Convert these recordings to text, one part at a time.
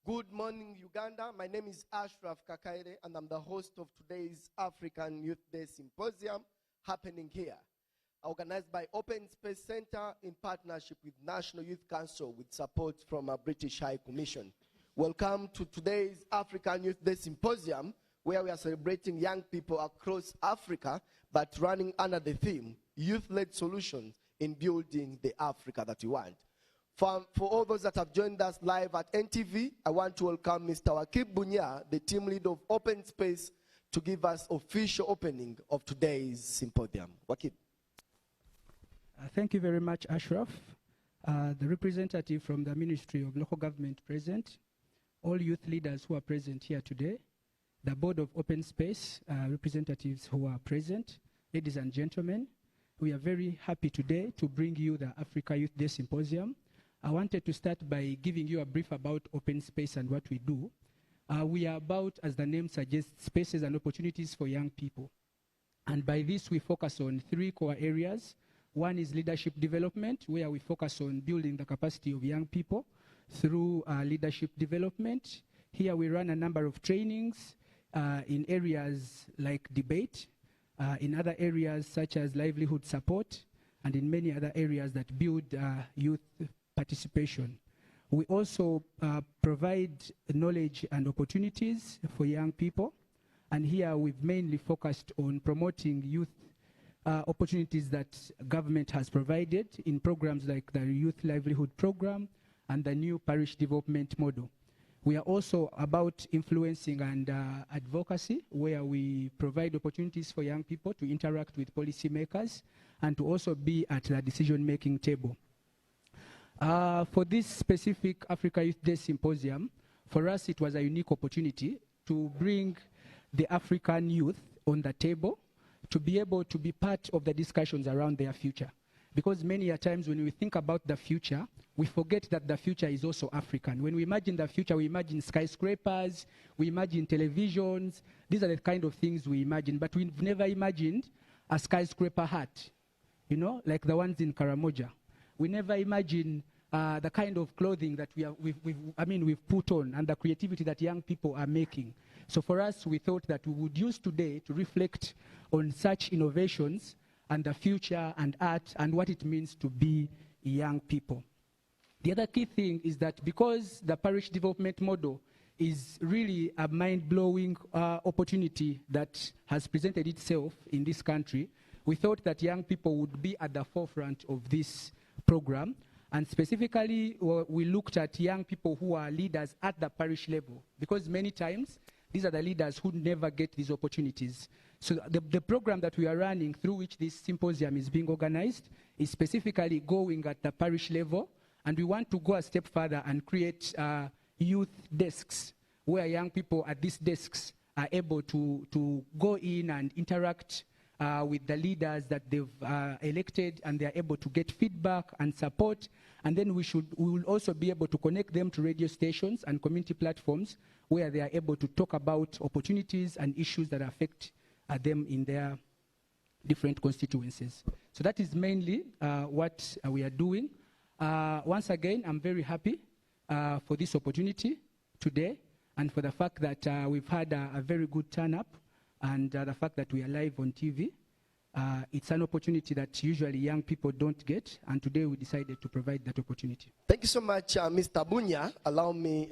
Good morning, Uganda. My name is Ashraf Kakaire, and I'm the host of today's African Youth Day Symposium happening here, organized by Open Space Center in partnership with National Youth Council with support from a British High Commission. Welcome to today's African Youth Day Symposium, where we are celebrating young people across Africa, but running under the theme, Youth-Led Solutions in Building the Africa that we want. For all those that have joined us live at NTV, I want to welcome Mr. Wakib Bunya, the team lead of Open Space, to give us official opening of today's symposium. Wakib. Thank you very much, Ashraf. The representative from the Ministry of Local Government present, all youth leaders who are present here today, the Board of Open Space representatives who are present, ladies and gentlemen, we are very happy today to bring you the Africa Youth Day Symposium. I wanted to start by giving you a brief about Open Space and what we do. We are about, as the name suggests, spaces and opportunities for young people. And by this, we focus on three core areas. One is leadership development, where we focus on building the capacity of young people through leadership development. Here we run a number of trainings in areas like debate, in other areas such as livelihood support, and in many other areas that build youth participation. We also provide knowledge and opportunities for young people, and here we've mainly focused on promoting youth opportunities that government has provided in programs like the Youth Livelihood Program and the new Parish Development Model. We are also about influencing and advocacy, where we provide opportunities for young people to interact with policymakers and to also be at the decision-making table. For this specific Africa Youth Day Symposium, for us it was a unique opportunity to bring the African youth on the table to be able to be part of the discussions around their future. Because many a times when we think about the future, we forget that the future is also African. When we imagine the future, we imagine skyscrapers, we imagine televisions. These are the kind of things we imagine, but we've never imagined a skyscraper hut, you know, like the ones in Karamoja. We never imagine the kind of clothing that we've put on and the creativity that young people are making. So for us, we thought that we would use today to reflect on such innovations and the future and art and what it means to be young people. The other key thing is that because the parish development model is really a mind-blowing opportunity that has presented itself in this country, we thought that young people would be at the forefront of this program. And specifically, we looked at young people who are leaders at the parish level, because many times these are the leaders who never get these opportunities. So the program that we are running, through which this symposium is being organized, is specifically going at the parish level, and we want to go a step further and create youth desks, where young people at these desks are able to go in and interact with the leaders that they've elected, and they're able to get feedback and support. And then we will also be able to connect them to radio stations and community platforms, where they are able to talk about opportunities and issues that affect them in their different constituencies. So that is mainly what we are doing. Once again, I'm very happy for this opportunity today, and for the fact that we've had a very good turn-up, and the fact that we are live on TV. It's an opportunity that usually young people don't get, and today we decided to provide that opportunity. Thank you so much, Mr. Bunya. Allow me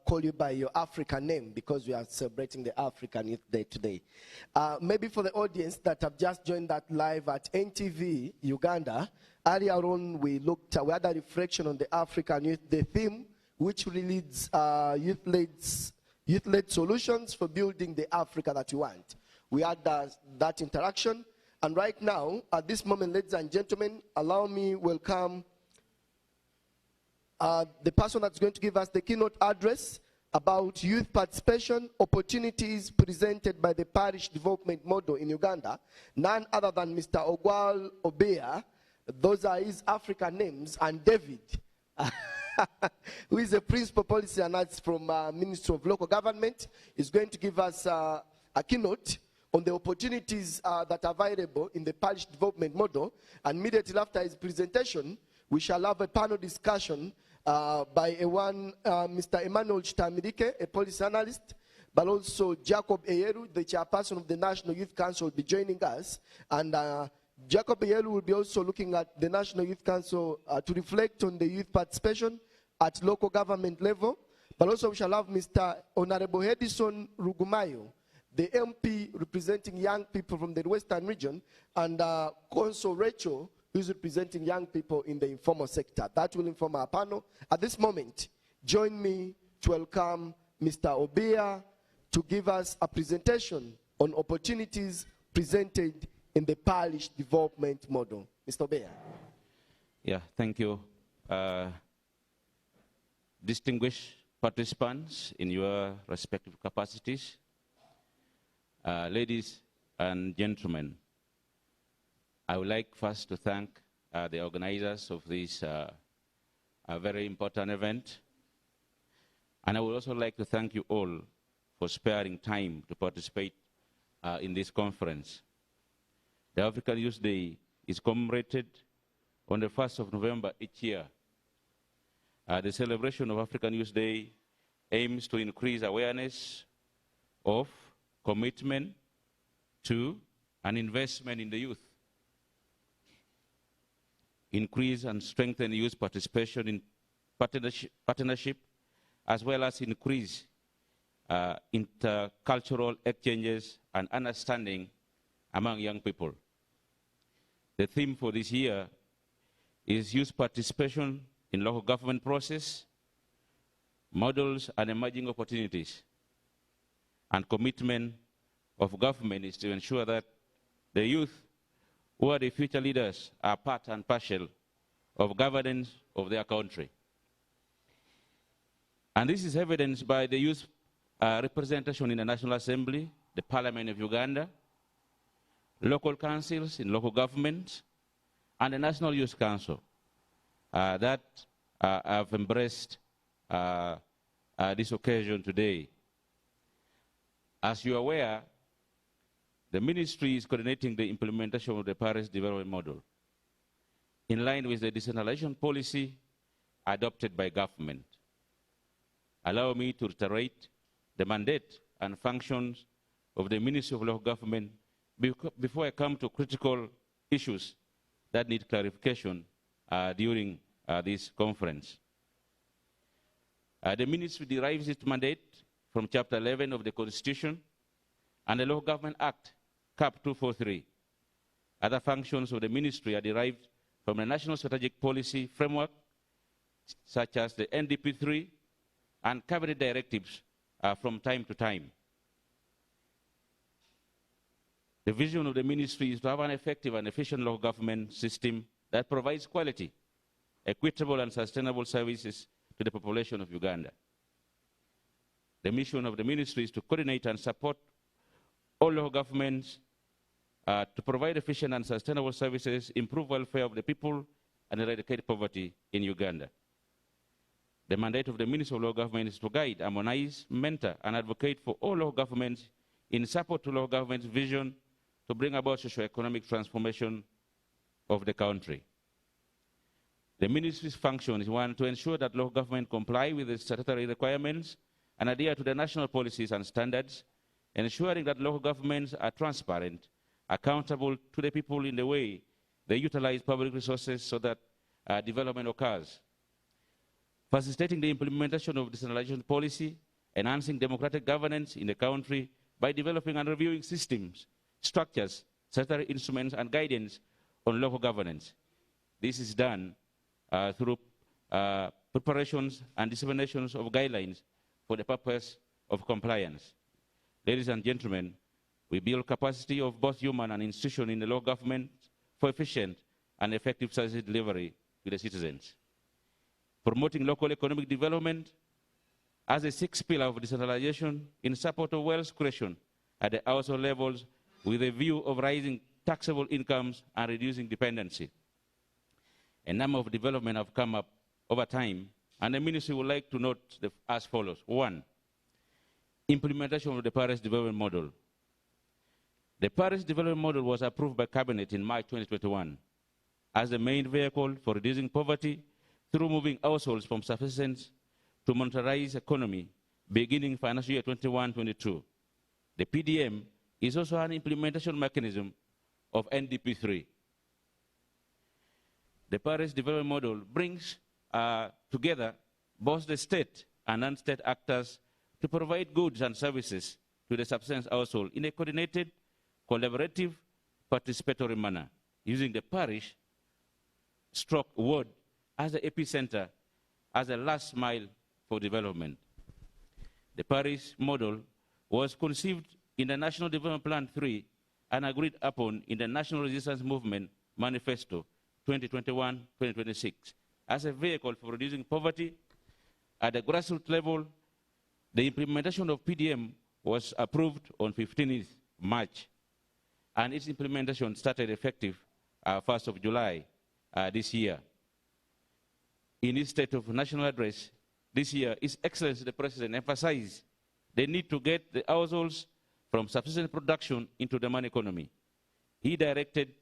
call you by your African name, because we are celebrating the African Youth Day today. Maybe for the audience that have just joined that live at NTV Uganda, earlier on we had a reflection on the African Youth Day theme, which really leads youth-led solutions for building the Africa that you want. We had that interaction. And right now, at this moment, ladies and gentlemen, allow me welcome the person that's going to give us the keynote address about youth participation opportunities presented by the Parish Development Model in Uganda, none other than Mr. Ogwal Obeya. Those are his African names, and David, who is a principal policy analyst from Ministry of Local Government, is going to give us a keynote on the opportunities that are available in the Parish Development Model. And immediately after his presentation, we shall have a panel discussion by Mr. Emmanuel Chitamirike, a policy analyst, but also Jacob Eyeru, the chairperson of the National Youth Council, will be joining us. And Jacob Eyeru will be also looking at the National Youth Council to reflect on the youth participation at local government level. But also we shall have Mr. Honorable Edison Rugumayo, the MP representing young people from the Western region, and Consul Rachel, who is representing young people in the informal sector. That will inform our panel. At this moment, join me to welcome Mr. Obia to give us a presentation on opportunities presented in the parish development model. Mr. Obia. Yeah, thank you. Distinguished participants in your respective capacities, ladies and gentlemen, I would like first to thank the organizers of this very important event. And I would also like to thank you all for sparing time to participate in this conference. The African Youth Day is commemorated on the 1st of November each year. The celebration of African Youth Day aims to increase awareness of, commitment to, and investment in the youth. Increase and strengthen youth participation in partnership, as well as increase intercultural exchanges and understanding among young people. The theme for this year is youth participation in local government process, models and emerging opportunities. And commitment of government is to ensure that the youth, who are the future leaders, are part and parcel of governance of their country. And this is evidenced by the youth representation in the National Assembly, the Parliament of Uganda, local councils in local governments, and the National Youth Council that have embraced this occasion today. As you are aware, the ministry is coordinating the implementation of the Paris Development Model in line with the decentralization policy adopted by government. Allow me to reiterate the mandate and functions of the Ministry of Local Government before I come to critical issues that need clarification during this conference. The ministry derives its mandate from Chapter 11 of the Constitution and the Local Government Act, CAP 243. Other functions of the ministry are derived from the National Strategic Policy Framework, such as the NDP3 and cabinet directives from time to time. The vision of the ministry is to have an effective and efficient local government system that provides quality, equitable and sustainable services to the population of Uganda. The mission of the ministry is to coordinate and support all local governments to provide efficient and sustainable services, improve welfare of the people, and eradicate poverty in Uganda. The mandate of the Ministry of Local Government is to guide, harmonize, mentor, and advocate for all local governments in support to local government's vision to bring about socio-economic transformation of the country. The ministry's function is one, to ensure that local government comply with the statutory requirements and adhere to the national policies and standards, ensuring that local governments are transparent, accountable to the people in the way they utilize public resources so that development occurs. Facilitating the implementation of decentralization policy, enhancing democratic governance in the country by developing and reviewing systems, structures, statutory instruments, and guidance on local governance. This is done through preparations and disseminations of guidelines for the purpose of compliance. Ladies and gentlemen, we build capacity of both human and institution in the local government for efficient and effective service delivery to the citizens. Promoting local economic development as a sixth pillar of decentralization in support of wealth creation at the household levels with a view of rising taxable incomes and reducing dependency. A number of developments have come up over time, and the ministry would like to note as follows. One, implementation of the Paris Development Model. The Paris Development Model was approved by Cabinet in March 2021 as the main vehicle for reducing poverty through moving households from subsistence to monetarized economy beginning financial year 21-22. The PDM is also an implementation mechanism of NDP3. The Paris Development Model brings together both the state and non-state actors to provide goods and services to the subsistence household in a coordinated, collaborative, participatory manner, using the parish ward as the epicenter, as a last mile for development. The Paris model was conceived in the National Development Plan 3 and agreed upon in the National Resistance Movement Manifesto 2021-2026 as a vehicle for reducing poverty at the grassroots level. The implementation of PDM was approved on 15th March, and its implementation started effective 1st of July this year. In his State of National Address this year, His Excellency the President emphasized the need to get the households from subsistence production into the money economy. He directed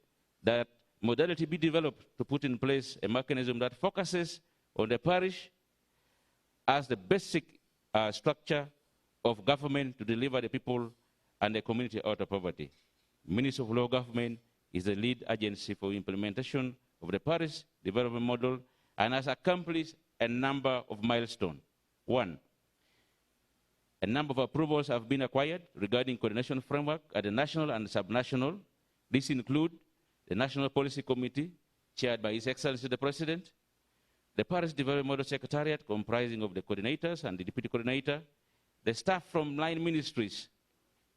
that modality be developed to put in place a mechanism that focuses on the parish as the basic structure of government to deliver the people and the community out of poverty. Ministry of Local Government is the lead agency for implementation of the Paris Development Model and has accomplished a number of milestones. One, a number of approvals have been acquired regarding coordination framework at the national and subnational. These include the National Policy Committee, chaired by His Excellency the President, the Paris Development Model Secretariat, comprising of the coordinators and the deputy coordinator, the staff from 9 ministries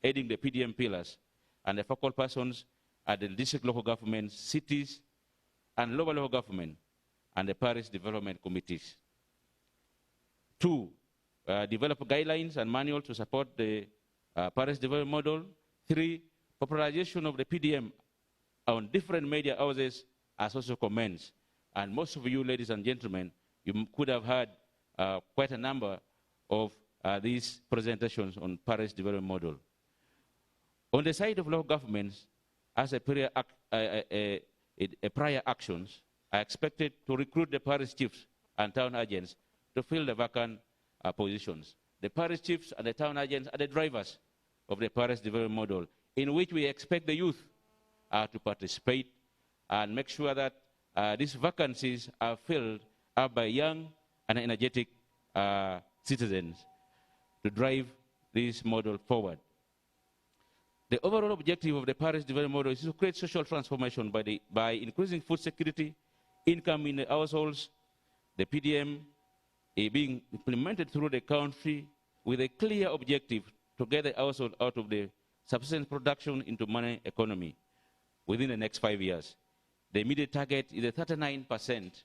heading the PDM pillars, and the focal persons at the district local governments, cities, and local government, and the Paris Development Committees. 2, develop guidelines and manuals to support the Paris Development Model. 3, popularization of the PDM on different media houses has also commenced. And most of you, ladies and gentlemen, you could have heard quite a number of these presentations on Paris Development Model. On the side of local governments, as a prior actions, I expected to recruit the parish chiefs and town agents to fill the vacant positions. The parish chiefs and the town agents are the drivers of the Paris Development Model, in which we expect the youth to participate and make sure that these vacancies are filled up by young and energetic citizens to drive this model forward. The overall objective of the Paris Development Model is to create social transformation by increasing food security, income in the households, the PDM being implemented through the country with a clear objective to get the household out of the subsistence production into money economy within the next 5 years. The immediate target is the 39%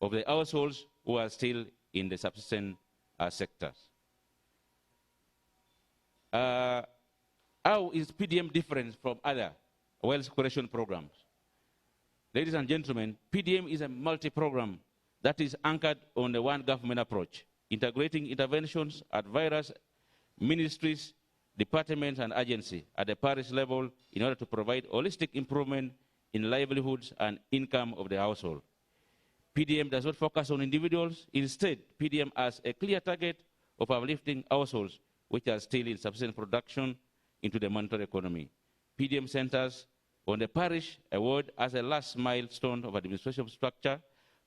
of the households who are still in the subsistence sectors. How is PDM different from other wealth creation programs? Ladies and gentlemen, PDM is a multi-program that is anchored on the one government approach, integrating interventions at various ministries, departments, and agencies at the parish level in order to provide holistic improvement in livelihoods and income of the household. PDM does not focus on individuals. Instead, PDM has a clear target of uplifting households which are still in subsistence production into the monetary economy. PDM centers on the parish award as a last milestone of administration structure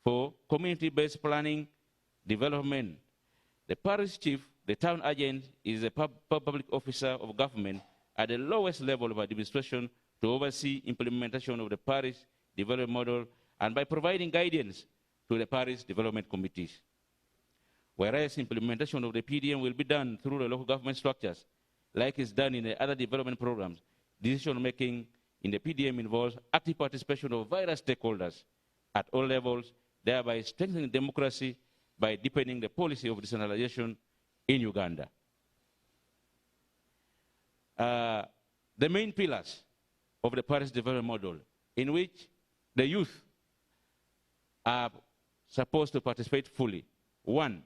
for community-based planning development. The parish chief, the town agent, is a public officer of government at the lowest level of administration to oversee implementation of the Paris Development Model and by providing guidance to the Paris Development Committees. Whereas implementation of the PDM will be done through the local government structures, like it's done in the other development programs, decision-making in the PDM involves active participation of various stakeholders at all levels, thereby strengthening democracy by deepening the policy of decentralization in Uganda. The main pillars of the Paris Development Model, in which the youth are supposed to participate fully. 1,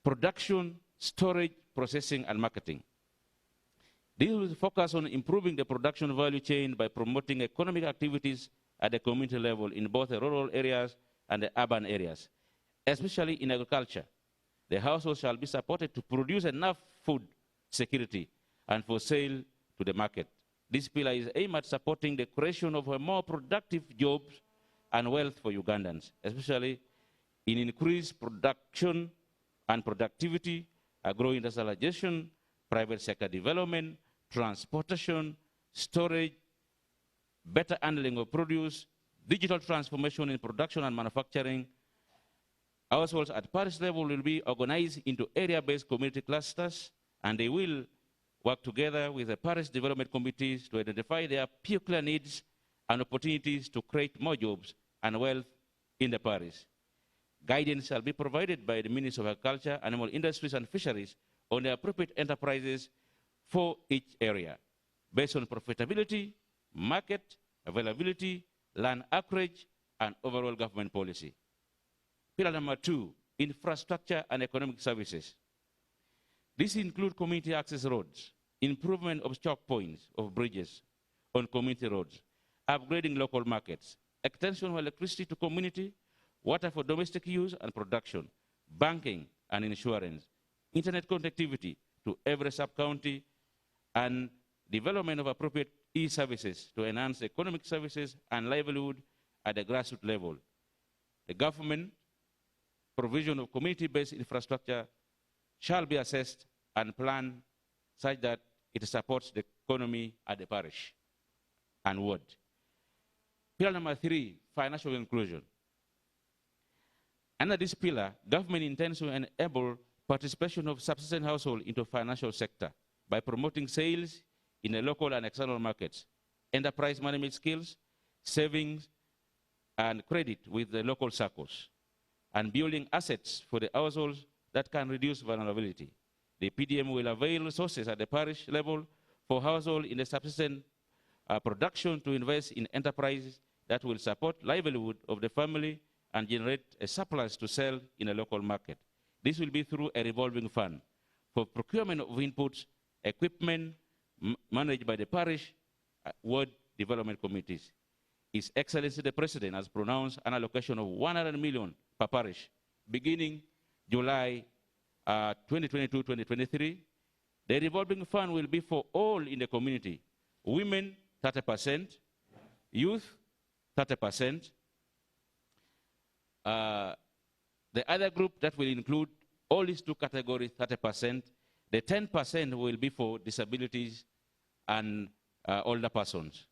production, storage, processing, and marketing. This will focus on improving the production value chain by promoting economic activities at the community level in both the rural areas and the urban areas, especially in agriculture. The households shall be supported to produce enough food security and for sale to the market. This pillar is aimed at supporting the creation of a more productive jobs and wealth for Ugandans, especially in increased production and productivity, agro-industrialization, private sector development, transportation, storage, better handling of produce, digital transformation in production and manufacturing. Households at parish level will be organized into area-based community clusters, and they will work together with the parish development committees to identify their peculiar needs and opportunities to create more jobs and wealth in the parish. Guidance shall be provided by the Ministry of Agriculture, Animal Industries and Fisheries on the appropriate enterprises for each area, based on profitability, market, availability, land acreage, and overall government policy. Pillar number 2, infrastructure and economic services. This includes community access roads, improvement of choke points of bridges on community roads, upgrading local markets, extension of electricity to community, water for domestic use and production, banking and insurance, internet connectivity to every sub-county, and development of appropriate e-services to enhance economic services and livelihood at the grassroots level. The government provision of community-based infrastructure shall be assessed and planned such that it supports the economy at the parish and ward. Pillar number 3, financial inclusion. Under this pillar, government intends to enable participation of subsistence households into financial sector by promoting sales in the local and external markets, enterprise management skills, savings, and credit with the local circles, and building assets for the households that can reduce vulnerability. The PDM will avail resources at the parish level for households in the subsistence production to invest in enterprises that will support livelihood of the family and generate a surplus to sell in a local market. This will be through a revolving fund for procurement of inputs, equipment managed by the parish ward development committees. His Excellency the President has pronounced an allocation of 100 million per parish beginning July 2022-2023. The revolving fund will be for all in the community: women 30%, youth 30%. The other group that will include all these two categories, 30%. The 10% will be for disabilities and older persons.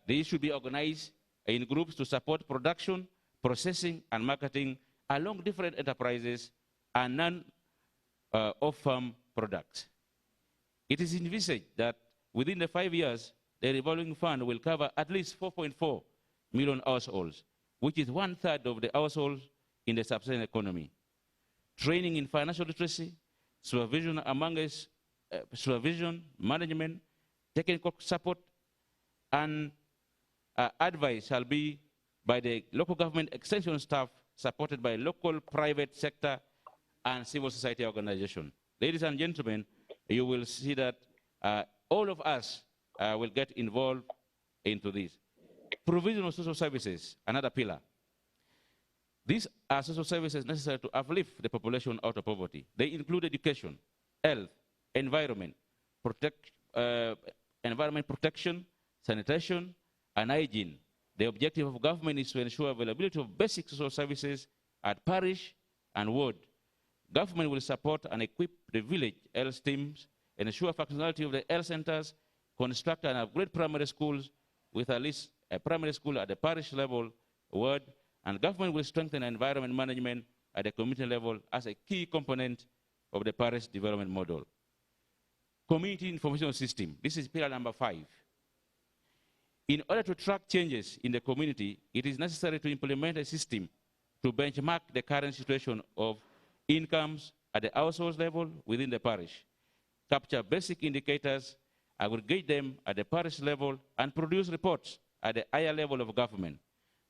These should be organized in groups to support production, processing, and marketing along different enterprises and non-off-farm products. It is envisaged that within the 5 years, the revolving fund will cover at least 4.4 million households, which is 1/3 of the households in the subsistence economy. Training in financial literacy, supervision among us, supervision, management, technical support, and advice shall be by the local government extension staff supported by local private sector and civil society organization. Ladies and gentlemen, you will see that all of us will get involved into this. Provision of social services, another pillar. These are social services necessary to uplift the population out of poverty. They include education, health, environment protection, sanitation, and hygiene. The objective of government is to ensure availability of basic social services at parish and ward. Government will support and equip the village health teams, ensure functionality of the health centers, construct and upgrade primary schools with at least a primary school at the parish level, ward, and government will strengthen environment management at the community level as a key component of the parish development model. Community information system. This is pillar number 5. In order to track changes in the community, it is necessary to implement a system to benchmark the current situation of incomes at the household level within the parish, capture basic indicators, aggregate them at the parish level, and produce reports at the higher level of government.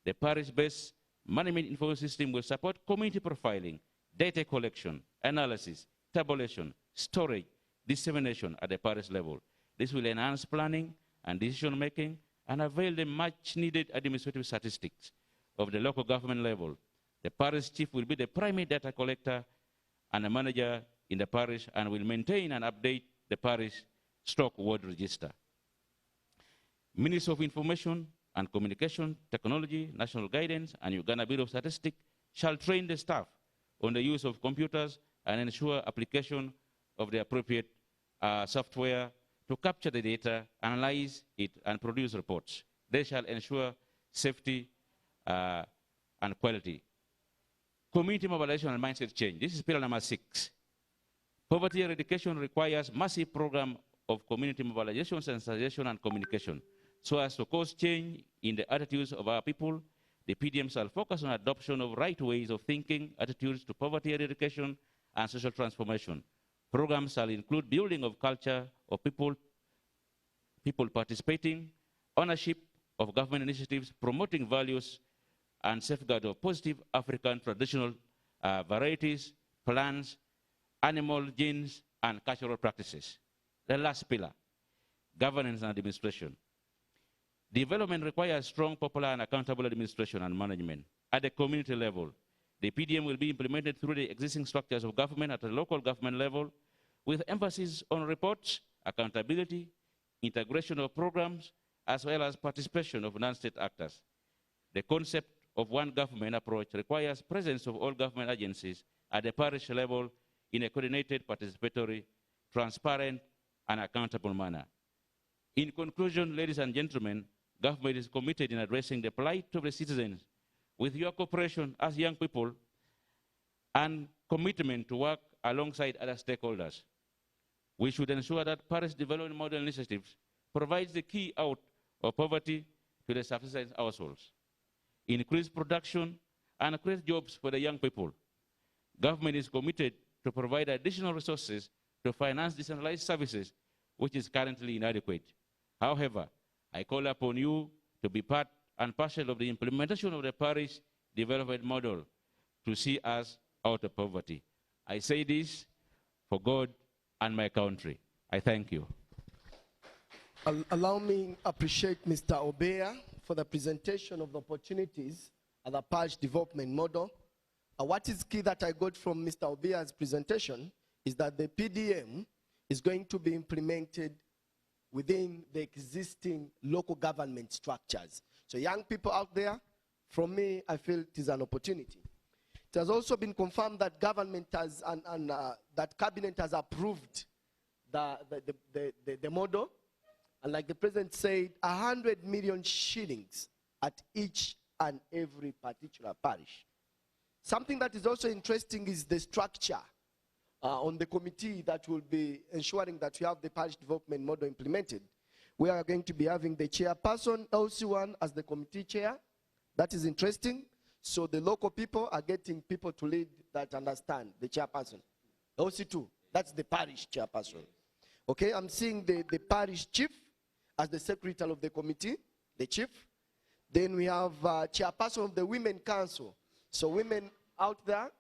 The parish-based management information system will support community profiling, data collection, analysis, tabulation, storage, dissemination at the parish level. This will enhance planning and decision-making and avail the much-needed administrative statistics of the local government level. The parish chief will be the primary data collector and a manager in the parish and will maintain and update the parish stock ward register. Ministry of Information and Communication Technology, National Guidance, and Uganda Bureau of Statistics shall train the staff on the use of computers and ensure application of the appropriate software to capture the data, analyze it, and produce reports. They shall ensure safety and quality. Community mobilization and mindset change. This is pillar number 6. Poverty eradication requires massive program of community mobilization, sensitization, and communication. So as to cause change in the attitudes of our people, the PDM shall focus on adoption of right ways of thinking, attitudes to poverty eradication, and social transformation. Programs shall include building of culture of people participating, ownership of government initiatives, promoting values and safeguard of positive African traditional varieties, plants, animal genes, and cultural practices. The last pillar, governance and administration. Development requires strong, popular, and accountable administration and management. At the community level, the PDM will be implemented through the existing structures of government at the local government level, with emphasis on reports, accountability, integration of programs, as well as participation of non-state actors. The concept of one government approach requires presence of all government agencies at the parish level in a coordinated, participatory, transparent, and accountable manner. In conclusion, ladies and gentlemen, government is committed in addressing the plight of the citizens with your cooperation as young people and commitment to work alongside other stakeholders. We should ensure that parish development model initiatives provides the key out of poverty to the subsistence households, increase production, and create jobs for the young people. Government is committed to provide additional resources to finance decentralized services, which is currently inadequate. However, I call upon you to be part and parcel of the implementation of the parish development model to see us out of poverty. I say this for God and my country. I thank you. Allow me to appreciate Mr. Obeya for the presentation of the opportunities and the parish development model. What is key that I got from Mr. Obeya's presentation is that the PDM is going to be implemented within the existing local government structures. So young people out there, from me, I feel it is an opportunity. It has also been confirmed that government has, that cabinet has approved the model. And like the president said, 100 million shillings at each and every particular parish. Something that is also interesting is the structure on the committee that will be ensuring that we have the parish development model implemented. We are going to be having the chairperson, LC1, as the committee chair. That is interesting. So the local people are getting people to lead that understand the chairperson. LC2, that's the parish chairperson. Okay, I'm seeing the parish chief as the secretary of the committee, the chief. Then we have chairperson of the women council. So women out there,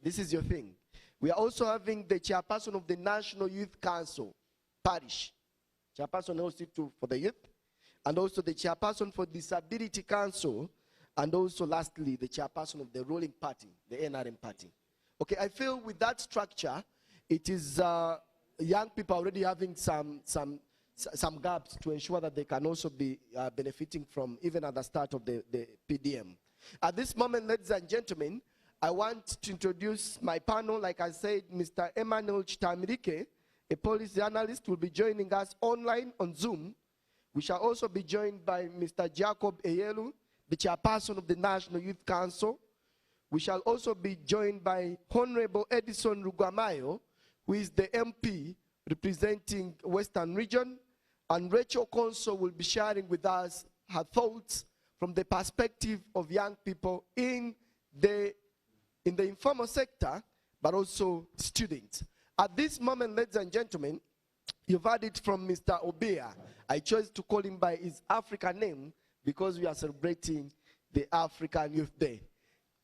this is your thing. We are also having the chairperson of the National Youth Council, parish. Chairperson LC2 for the youth. And also the chairperson for Disability Council. And also lastly, the chairperson of the ruling party, the NRM party. Okay, I feel with that structure, it is young people already having some gaps to ensure that they can also be benefiting from even at the start of the PDM. At this moment, ladies and gentlemen, I want to introduce my panel. Like I said, Mr. Emmanuel Chitamirike, a policy analyst, will be joining us online on Zoom. We shall also be joined by Mr. Jacob Eyelu, the chairperson of the National Youth Council. We shall also be joined by Honorable Edison Rugwamayo, who is the MP representing Western Region. And Rachel Conso will be sharing with us her thoughts from the perspective of young people in the informal sector, but also students. At this moment, ladies and gentlemen, you've heard it from Mr. Obeya. I chose to call him by his African name because we are celebrating the African Youth Day.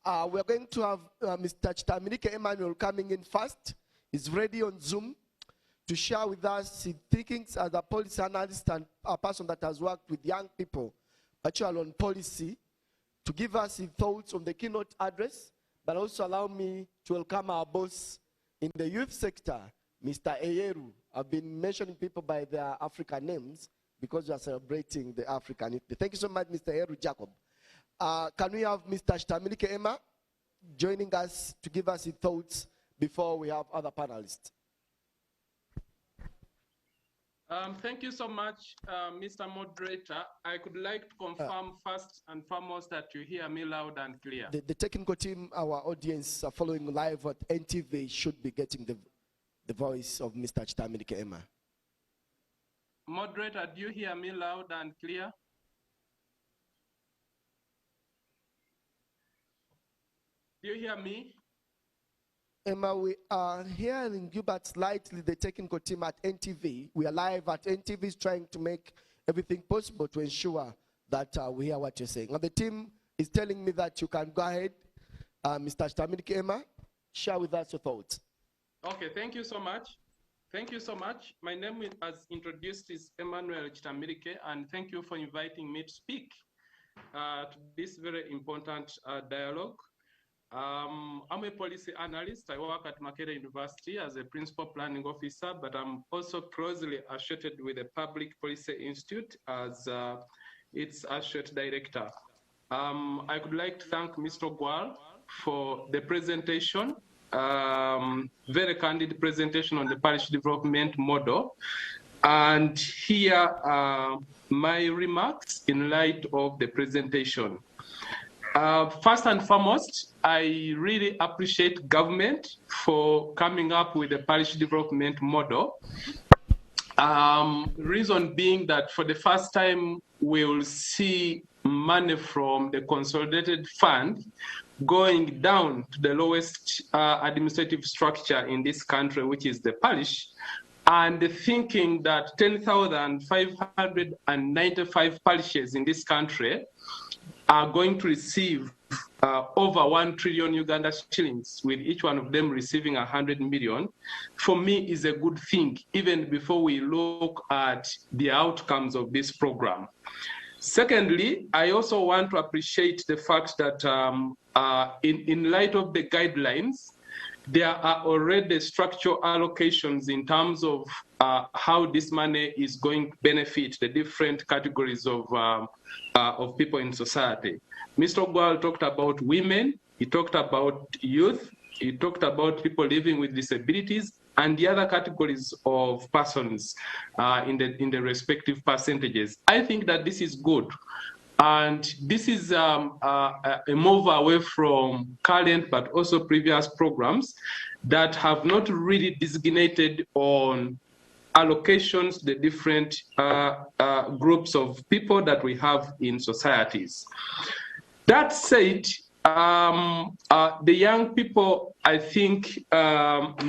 We're going to have Mr. Chitamirike Emmanuel coming in first. He's ready on Zoom to share with us his thinkings as a policy analyst and a person that has worked with young people, actually on policy, to give us his thoughts on the keynote address, but also allow me to welcome our boss in the youth sector, Mr. Eyeru. I've been mentioning people by their African names because we are celebrating the African Youth Day. Thank you so much, Mr. Eyeru Jacob. Can we have Mr. Shtamilike Emma joining us to give us his thoughts before we have other panelists? Thank you so much, Mr. Moderator. I could like to confirm first and foremost that you hear me loud and clear. The technical team, our audience following live at NTV should be getting the voice of Mr. Shtamilike Emma. Moderator, do you hear me loud and clear? Do you hear me? Emma, we are hearing you, but slightly the technical team at NTV. We are live at NTV is trying to make everything possible to ensure that we hear what you're saying. And the team is telling me that you can go ahead, Mr. Shtamilike Emma, share with us your thoughts. Okay, thank you so much. Thank you so much. My name, as introduced, is Emmanuel Shtamilike, and thank you for inviting me to speak to this very important dialogue. I'm a policy analyst. I work at Makerere University as a principal planning officer, but I'm also closely associated with the Public Policy Institute as its associate director. I would like to thank Mr. Gwal for the presentation, very candid presentation on the parish development model. And here are my remarks in light of the presentation. First and foremost, I really appreciate government for coming up with a parish development model. Reason being that for the first time, we will see money from the consolidated fund going down to the lowest administrative structure in this country, which is the parish, and thinking that 10,595 parishes in this country are going to receive over 1 trillion Uganda shillings, with each one of them receiving 100 million, for me is a good thing, even before we look at the outcomes of this program. Secondly, I also want to appreciate the fact that in light of the guidelines, there are already structural allocations in terms of how this money is going to benefit the different categories of people in society. Mr. Gwal talked about women, he talked about youth, he talked about people living with disabilities, and the other categories of persons in the respective percentages. I think that this is good. And this is a move away from current but also previous programs that have not really designated on allocations the different groups of people that we have in societies. That said, the young people, I think,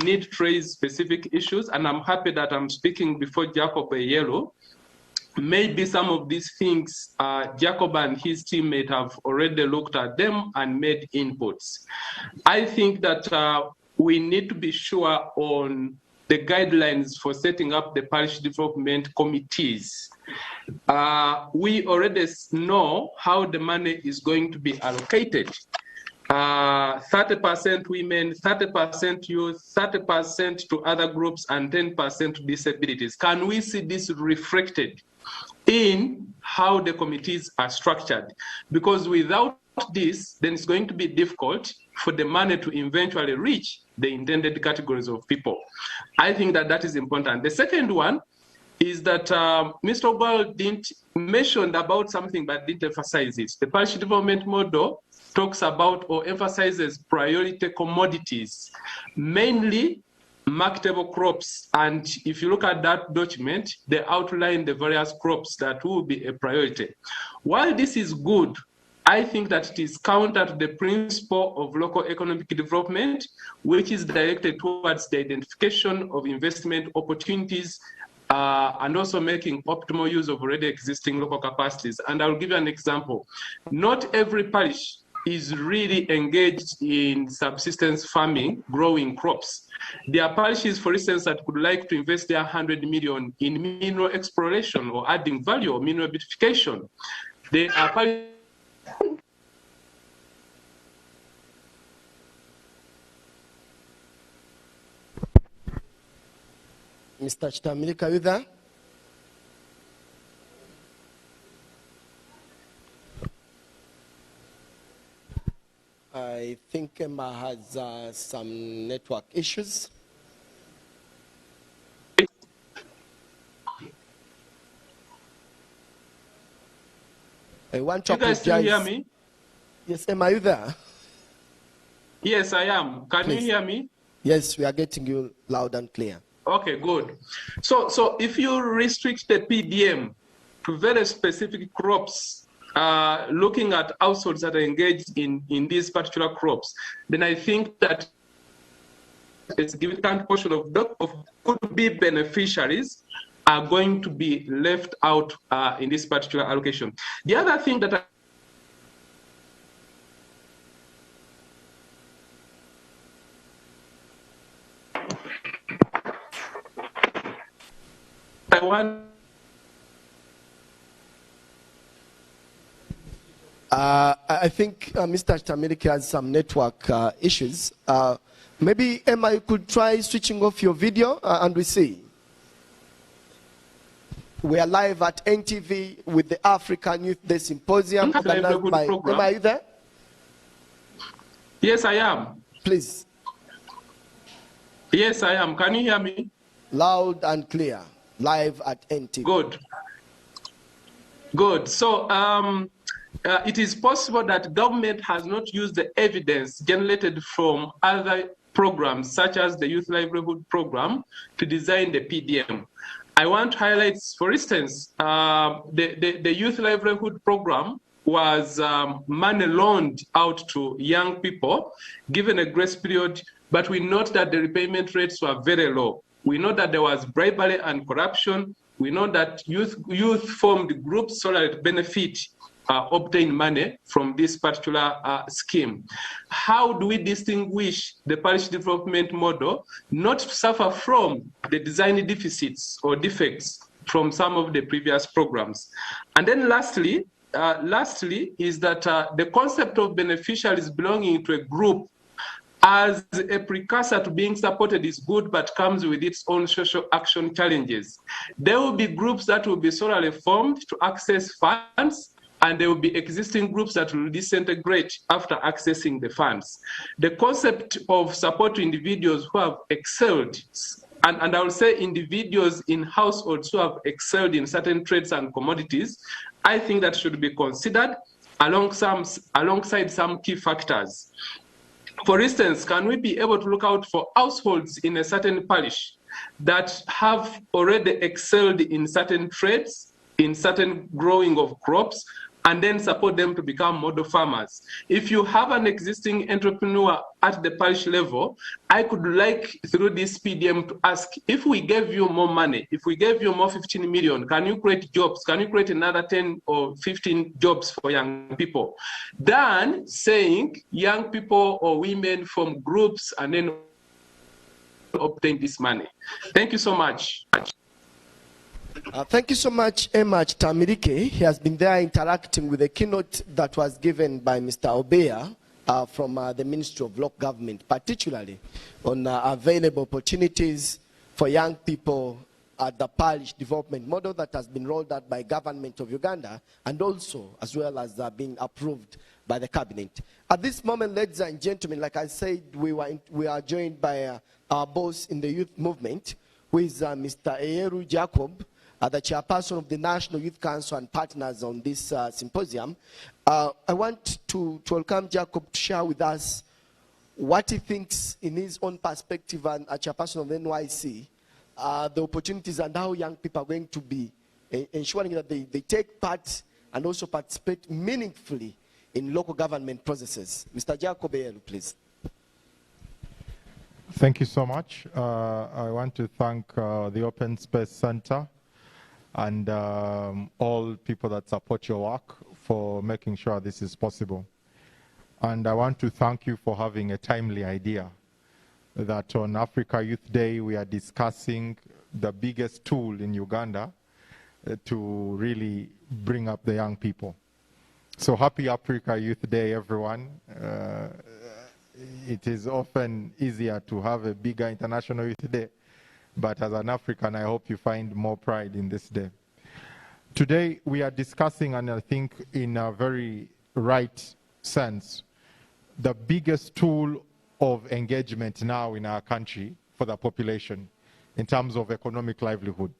need to raise specific issues, and I'm happy that I'm speaking before Jacob Eyeru. Maybe some of these things, Jacob and his teammate have already looked at them and made inputs. I think that we need to be sure on the guidelines for setting up the parish development committees. We already know how the money is going to be allocated. 30% women, 30% youth, 30% to other groups, and 10% to disabilities. Can we see this reflected in how the committees are structured? Because without this, then it's going to be difficult for the money to eventually reach the intended categories of people. I think that that is important. The second one is that Mr. Gwal didn't mention about something but didn't emphasize it. The parish development model talks about or emphasizes priority commodities, mainly marketable crops. And if you look at that document, they outline the various crops that will be a priority. While this is good, I think that it is counter to the principle of local economic development, which is directed towards the identification of investment opportunities and also making optimal use of already existing local capacities. And I'll give you an example. Not every parish is really engaged in subsistence farming, growing crops. There are parishes, for instance, that would like to invest their 100 million in mineral exploration or adding value or mineral beautification. There are parishes Mr. Chitamilika, are you there? I think Emma has some network issues. I want to You guys still hear me? Yes, Emma, are you there? Yes, I am. Can Please. you hear me? Yes, we are getting you loud and clear. Okay, good. So if you restrict the PDM to very specific crops, looking at households that are engaged in these particular crops, then I think that a significant portion of could-be beneficiaries are going to be left out in this particular allocation. The other thing that I want I think Mr. Chitamilika has some network issues. Maybe, Emma, you could try switching off your video and we see. We are live at NTV with the African Youth Day Symposium organized by... Emma, are you there? Yes, I am. Please. Yes, I am. Can you hear me? Loud and clear. Live at NTV. Good. Good. So it is possible that government has not used the evidence generated from other programs, such as the Youth Livelihood Program, to design the PDM. I want to highlight, for instance, the Youth Livelihood Program was money loaned out to young people, given a grace period, but we note that the repayment rates were very low. We know that there was bribery and corruption. We know that youth formed groups so that benefit obtain money from this particular scheme. How do we distinguish the parish development model not to suffer from the design deficits or defects from some of the previous programs? And then lastly is that the concept of beneficiaries belonging to a group as a precursor to being supported is good, but comes with its own social action challenges. There will be groups that will be solely formed to access funds, and there will be existing groups that will disintegrate after accessing the funds. The concept of support to individuals who have excelled, and I will say individuals in households who have excelled in certain trades and commodities, I think that should be considered alongside some key factors. For instance, can we be able to look out for households in a certain parish that have already excelled in certain trades, in certain growing of crops, and then support them to become model farmers? If you have an existing entrepreneur at the parish level, I could like, through this PDM, to ask, if we gave you more money, if we gave you more 15 million, can you create jobs? Can you create another 10 or 15 jobs for young people? Than saying young people or women from groups and then obtain this money. Thank you so much. Thank you so much, Emma Chitamilika. He has been there interacting with the keynote that was given by Mr. Obeya from the Ministry of Local Government, particularly on available opportunities for young people at the parish development model that has been rolled out by government of Uganda, and also as well as being approved by the cabinet. At this moment, ladies and gentlemen, like I said, we are joined by our boss in the youth movement, who is Mr. Eyeru Jacob, the chairperson of the National Youth Council and partners on this symposium. I want to welcome Jacob to share with us what he thinks in his own perspective and a chairperson of the NYC, the opportunities and how young people are going to be ensuring that they take part and also participate meaningfully in local government processes. Mr. Jacob, please. Thank you so much. I want to thank the Open Space Center and all people that support your work for making sure this is possible. And I want to thank you for having a timely idea that on Africa Youth Day we are discussing the biggest tool in Uganda to really bring up the young people. So happy Africa Youth Day, everyone. It is often easier to have a bigger International Youth Day, But as an African, I hope you find more pride in this day. Today, we are discussing, and I think in a very right sense, the biggest tool of engagement now in our country for the population in terms of economic livelihood.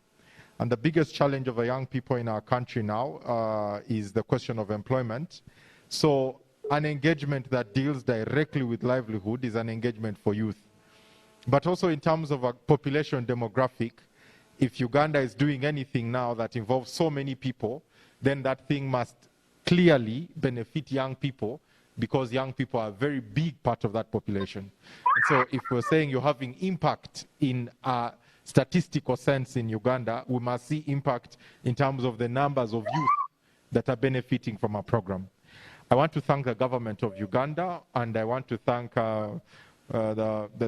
And the biggest challenge of the young people in our country now is the question of employment. So an engagement that deals directly with livelihood is an engagement for youth. But also in terms of a population demographic, if Uganda is doing anything now that involves so many people, then that thing must clearly benefit young people, because young people are a very big part of that population. And so if we're saying you're having impact in a statistical sense in Uganda, we must see impact in terms of the numbers of youth that are benefiting from our program. I want to thank the government of Uganda, and I want to thank the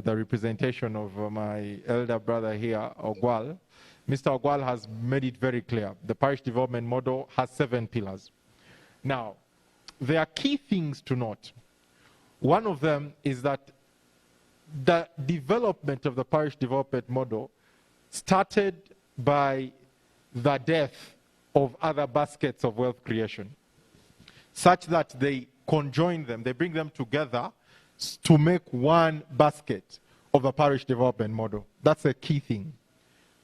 representation of my elder brother here, Ogwal. Mr. Ogwal has made it very clear. The parish development model has 7 pillars. Now, there are key things to note. One of them is that the development of the parish development model started by the death of other baskets of wealth creation, such that they conjoin them, they bring them together to make one basket of the parish development model. That's a key thing.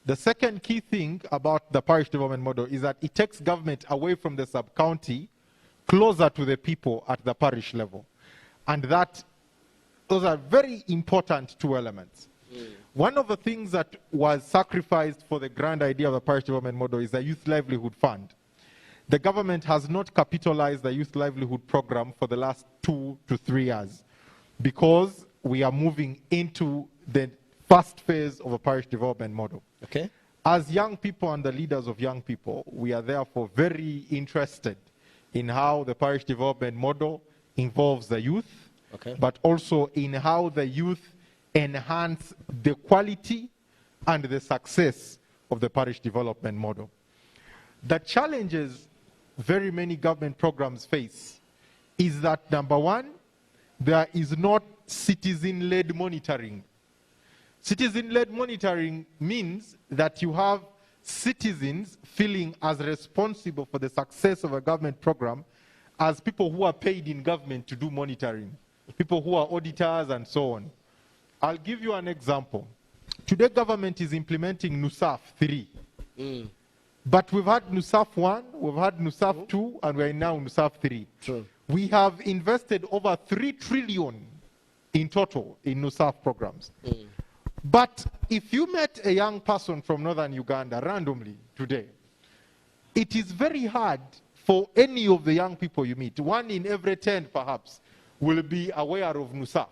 The second key thing about the parish development model is that it takes government away from the sub-county, closer to the people at the parish level. And those are very important 2 elements. One of the things that was sacrificed for the grand idea of the parish development model is the Youth Livelihood Fund. The government has not capitalized the Youth Livelihood Program for the last 2 to 3 years, because we are moving into the first phase of a parish development model. Okay. As young people and the leaders of young people, we are therefore very interested in how the parish development model involves the youth, okay, but also in how the youth enhance the quality and the success of the parish development model. The challenges very many government programs face is that, number one, there is not citizen-led monitoring. Citizen-led monitoring means that you have citizens feeling as responsible for the success of a government program as people who are paid in government to do monitoring, people who are auditors and so on. I'll give you an example. Today, government is implementing NUSAF 3. But we've had NUSAF 1, we've had NUSAF 2, and we're now NUSAF 3. True. We have invested over 3 trillion in total in NUSAF programs. But if you met a young person from northern Uganda randomly today, it is very hard for any of the young people you meet, 1 in every 10 perhaps, will be aware of NUSAF,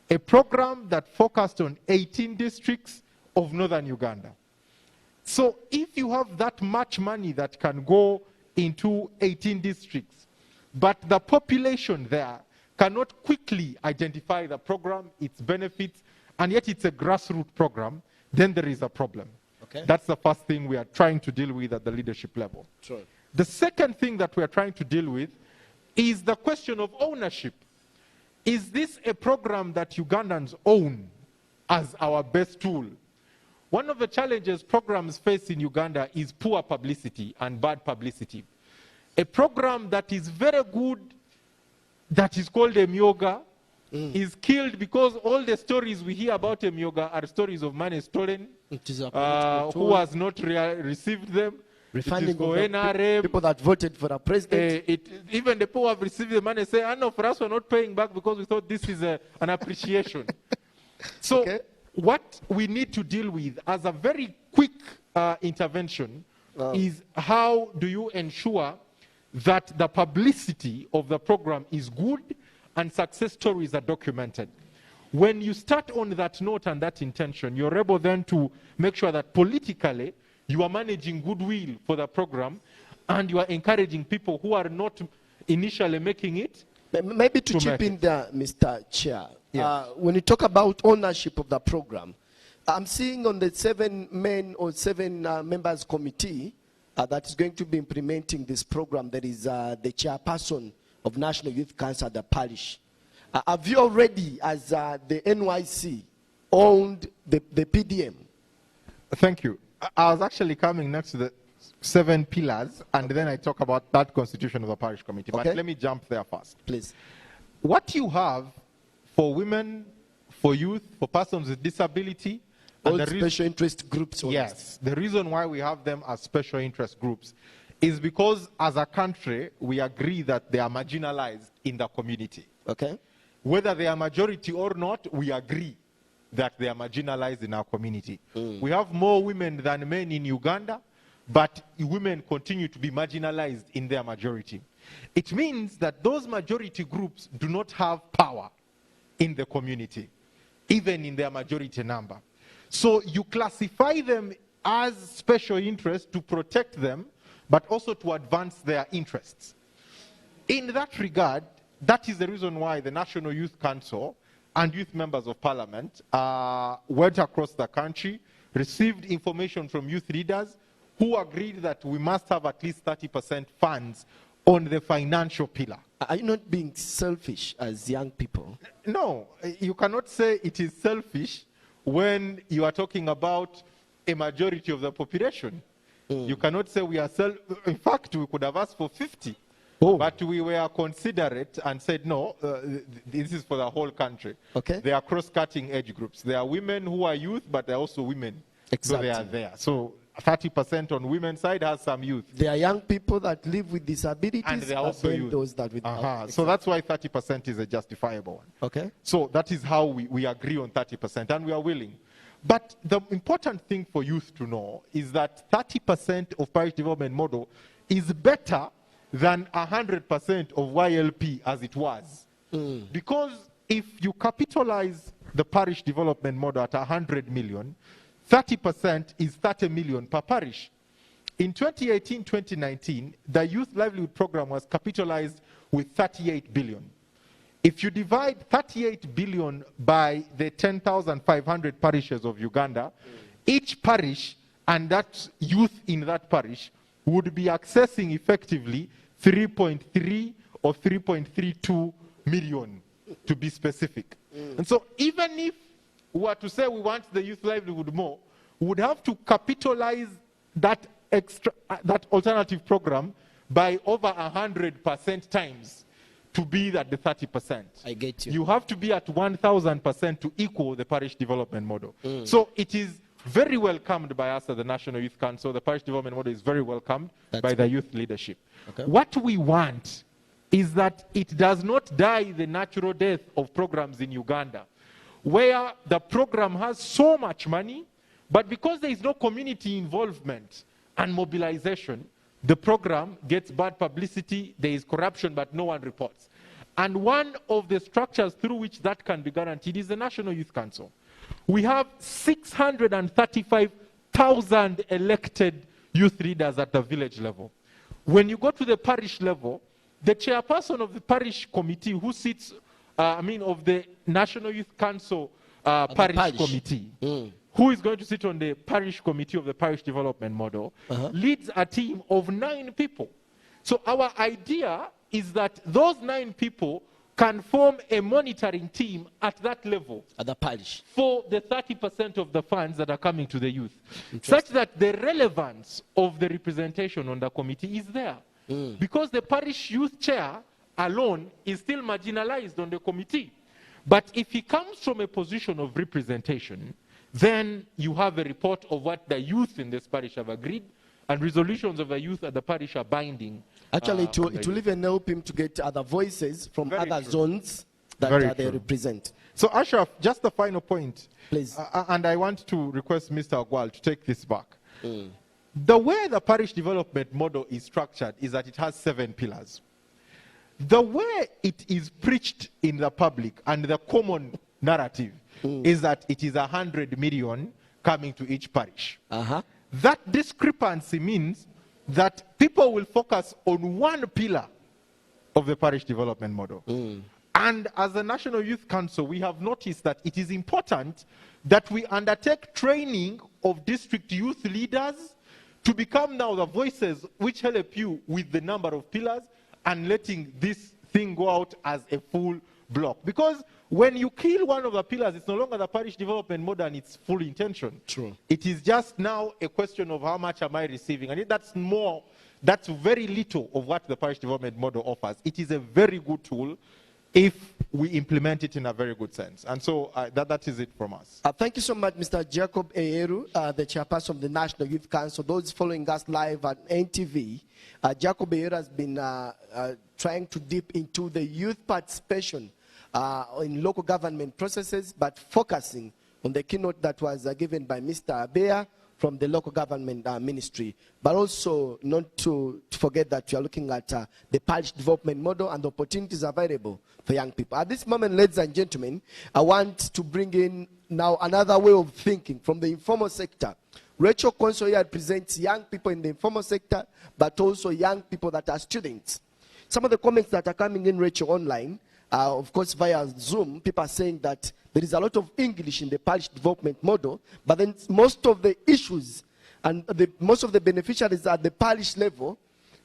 a program that focused on 18 districts of northern Uganda. So if you have that much money that can go into 18 districts, but the population there cannot quickly identify the program, its benefits, and yet it's a grassroots program, then there is a problem. Okay. That's the first thing we are trying to deal with at the leadership level. Sure. The second thing that we are trying to deal with is the question of ownership. Is this a program that Ugandans own as our best tool? One of the challenges programs face in Uganda is poor publicity and bad publicity. A program that is very good, that is called Emyoga, is killed because all the stories we hear about Emyoga are stories of money stolen, who has not received them. Refunding of people that voted for the president. Even the people who have received the money say, no, for us we're not paying back because we thought this is an appreciation. So what we need to deal with as a very quick intervention is how do you ensure that the publicity of the program is good and success stories are documented. When you start on that note and that intention, you're able then to make sure that politically you are managing goodwill for the program and you are encouraging people who are not initially making it. Maybe to chip in there, Mr. Chair, when you talk about ownership of the program, I'm seeing on the 7 members committee that is going to be implementing this program, there is the chairperson of National Youth Council, the parish. Have you already, as the NYC, owned the PDM? Thank you. I was actually coming next to the 7 pillars, and then I talk about that constitution of the parish committee. But let me jump there first. Please. What you have for women, for youth, for persons with disability, all special interest groups. Yes. The reason why we have them as special interest groups is because as a country, we agree that they are marginalized in the community. Okay. Whether they are majority or not, we agree that they are marginalized in our community. We have more women than men in Uganda, but women continue to be marginalized in their majority. It means that those majority groups do not have power in the community, even in their majority number. So you classify them as special interest to protect them, but also to advance their interests. In that regard, that is the reason why the National Youth Council and youth members of parliament went across the country, received information from youth leaders who agreed that we must have at least 30% funds on the financial pillar. Are you not being selfish as young people? No, you cannot say it is selfish when you are talking about a majority of the population. You cannot say we are in fact, we could have asked for 50. But we were considerate and said, no, this is for the whole country. Okay. They are cross-cutting age groups. There are women who are youth, but they're also women. Exactly. So they are there. So 30% on women's side has some youth. There are young people that live with disabilities, and they are also youth. Those that with Exactly. So that's why 30% is a justifiable one. Okay. So that is how we agree on 30%, and we are willing. But the important thing for youth to know is that 30% of parish development model is better than 100% of YLP as it was. Because if you capitalize the parish development model at 100 million, 30% is 30 million per parish. In 2018-2019, the Youth Livelihood Program was capitalized with 38 billion. If you divide 38 billion by the 10,500 parishes of Uganda, each parish and that youth in that parish would be accessing effectively 3.3 or 3.32 million, to be specific. And so even if we were to say we want the youth livelihood more, we would have to capitalize that alternative program by over 100% times to be at the 30%. I get you. You have to be at 1,000% to equal the parish development model. So it is very welcomed by us at the National Youth Council. The parish development model is very welcomed by the youth leadership. Okay. What we want is that it does not die the natural death of programs in Uganda, where the program has so much money, but because there is no community involvement and mobilization, the program gets bad publicity, there is corruption, but no one reports. And one of the structures through which that can be guaranteed is the National Youth Council. We have 635,000 elected youth leaders at the village level. When you go to the parish level, the chairperson of the parish committee who sits, of the National Youth Council parish committee, who is going to sit on the parish committee of the parish development model, leads a team of 9 people. So our idea is that those 9 people can form a monitoring team at that level. At the parish. For the 30% of the funds that are coming to the youth. Such that the relevance of the representation on the committee is there. Because the parish youth chair alone is still marginalized on the committee. But if he comes from a position of representation, then you have a report of what the youth in this parish have agreed, and resolutions of the youth at the parish are binding. Actually, it will even help him to get other voices from other zones that they represent. So, Ashraf, just the final point. Please. And I want to request Mr. Ogwal to take this back. The way the parish development model is structured is that it has 7 pillars. The way it is preached in the public and the common narrative is that it is 100 million coming to each parish. That discrepancy means that people will focus on one pillar of the parish development model. And as a National Youth Council, we have noticed that it is important that we undertake training of district youth leaders to become now the voices which help you with the number of pillars and letting this thing go out as a full block. Because when you kill one of the pillars, it's no longer the parish development model and its full intention. True. It is just now a question of how much am I receiving. And that's very little of what the parish development model offers. It is a very good tool if we implement it in a very good sense. And so that is it from us. Thank you so much, Mr. Jacob Eyeru, the chairperson of the National Youth Council. Those following us live at NTV, Jacob Eyeru has been trying to dip into the youth participation in local government processes, but focusing on the keynote that was given by Mr. Abea from the local government ministry, but also not to forget that we are looking at the parish development model and the opportunities available for young people. At this moment, ladies and gentlemen, I want to bring in now another way of thinking from the informal sector. Rachel Conso here presents young people in the informal sector, but also young people that are students. Some of the comments that are coming in, Rachel, online, of course, via Zoom, people are saying that there is a lot of English in the parish development model, but then most of the issues and most of the beneficiaries at the parish level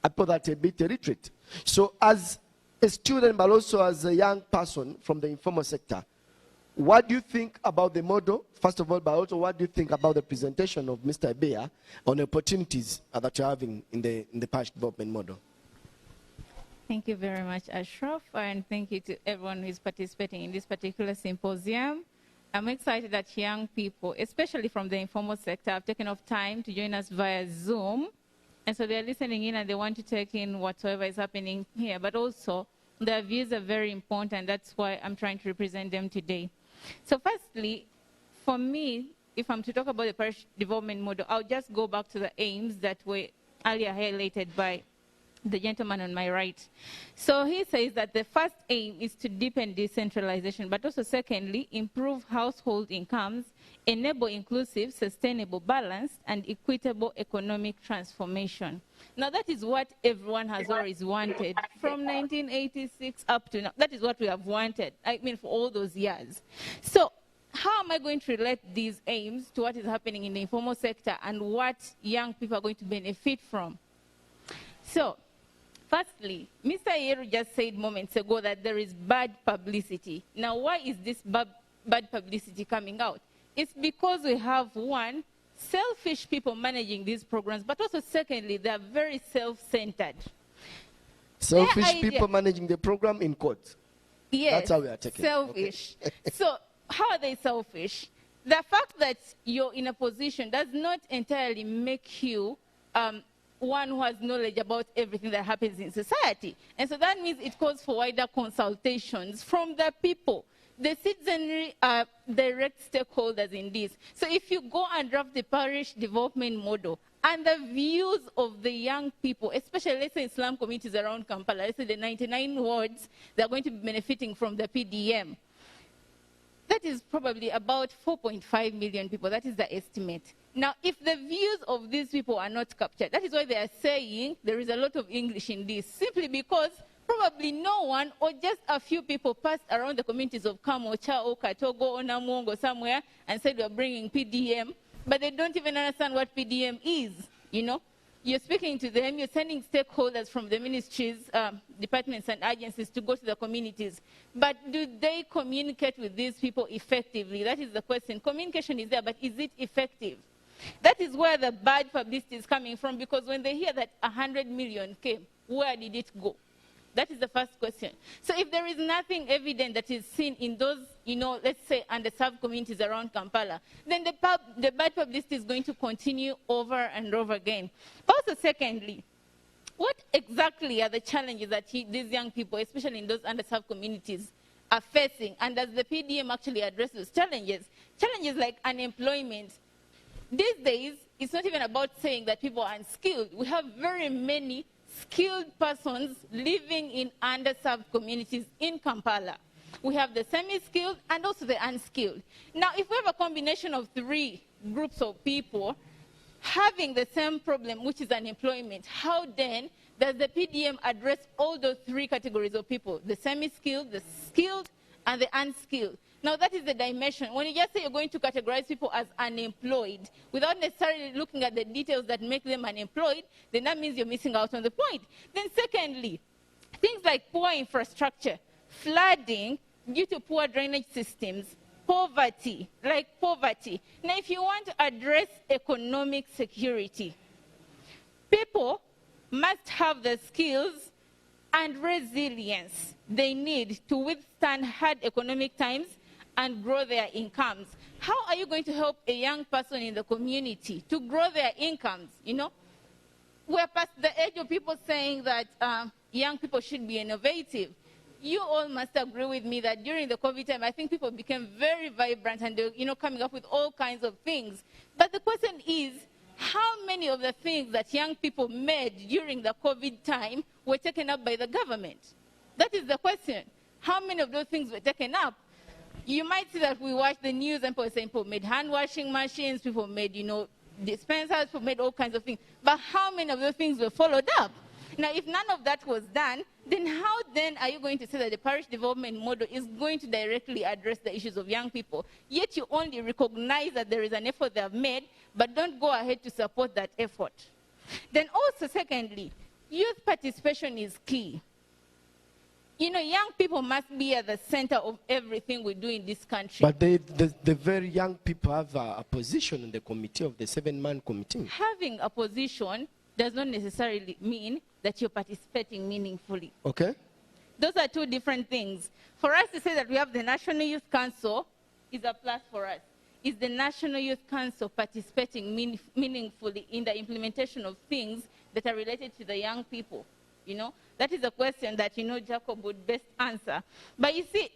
are people that are a bit illiterate. So as a student, but also as a young person from the informal sector, what do you think about the model, first of all, but also what do you think about the presentation of Mr. Abea on the opportunities that you're having in the parish development model? Thank you very much, Ashraf, and thank you to everyone who is participating in this particular symposium. I'm excited that young people, especially from the informal sector, have taken off time to join us via Zoom. And so they're listening in and they want to take in whatsoever is happening here, but also their views are very important. That's why I'm trying to represent them today. So firstly, for me, if I'm to talk about the parish development model, I'll just go back to the aims that were earlier highlighted by the gentleman on my right. So he says that the first aim is to deepen decentralization, but also secondly, improve household incomes, enable inclusive, sustainable, balanced, and equitable economic transformation. Now that is what everyone has always wanted from 1986 up to now. That is what we have wanted, I mean, for all those years. So how am I going to relate these aims to what is happening in the informal sector and what young people are going to benefit from? So, firstly, Mr. Eyeru just said moments ago that there is bad publicity. Now, why is this bad publicity coming out? It's because we have, one, selfish people managing these programs, but also secondly, they are very self-centered. Selfish people managing the program in court. Yes, that's how we are taking selfish. Okay. So, how are they selfish? The fact that you're in a position does not entirely make you one who has knowledge about everything that happens in society. And so that means it calls for wider consultations from the people. The citizenry are direct stakeholders in this. So if you go and draft the parish development model and the views of the young people, especially let's say in slum communities around Kampala, let's say the 99 wards that are going to be benefiting from the PDM, that is probably about 4.5 million people. That is the estimate. Now, if the views of these people are not captured, that is why they are saying there is a lot of English in this, simply because probably no one or just a few people passed around the communities of Kamo, Chao, Katogo, Onamongo, somewhere, and said we're bringing PDM, but they don't even understand what PDM is, you know? You're speaking to them, you're sending stakeholders from the ministries, departments and agencies to go to the communities. But do they communicate with these people effectively? That is the question. Communication is there, but is it effective? That is where the bad publicity is coming from, because when they hear that 100 million came, where did it go? That is the first question. So if there is nothing evident that is seen in those, you know, let's say underserved communities around Kampala, then the bad publicity is going to continue over and over again. Also, secondly, what exactly are the challenges that these young people, especially in those underserved communities, are facing? And does the PDM actually address those challenges? Challenges like unemployment. These days, it's not even about saying that people are unskilled. We have very many skilled persons living in underserved communities in Kampala. We have the semi-skilled and also the unskilled. Now, if we have a combination of three groups of people having the same problem, which is unemployment, how then does the PDM address all those three categories of people, the semi-skilled, the skilled, and the unskilled? Now, that is the dimension. When you just say you're going to categorize people as unemployed without necessarily looking at the details that make them unemployed, then that means you're missing out on the point. Then secondly, things like poor infrastructure, flooding, due to poor drainage systems, poverty, like poverty. Now, if you want to address economic security, people must have the skills and resilience they need to withstand hard economic times and grow their incomes. How are you going to help a young person in the community to grow their incomes? You know, we're past the age of people saying that young people should be innovative. You all must agree with me that during the COVID time, I think people became very vibrant and they're, you know, coming up with all kinds of things. But the question is, how many of the things that young people made during the COVID time were taken up by the government? That is the question. How many of those things were taken up? You might see that we watch the news and people saying people made hand washing machines, people made, you know, dispensers, people made all kinds of things. But how many of those things were followed up? Now, if none of that was done, then how then are you going to say that the parish development model is going to directly address the issues of young people? Yet you only recognize that there is an effort they have made, but don't go ahead to support that effort. Then also, secondly, youth participation is key. You know, young people must be at the center of everything we do in this country. But the very young people have a position in the committee of the 7-man committee. Having a position does not necessarily mean that you're participating meaningfully. Okay. Those are two different things. For us to say that we have the National Youth Council is a plus for us. Is the National Youth Council participating meaningfully in the implementation of things that are related to the young people? You know, that is a question that, you know, Jacob would best answer. But you see,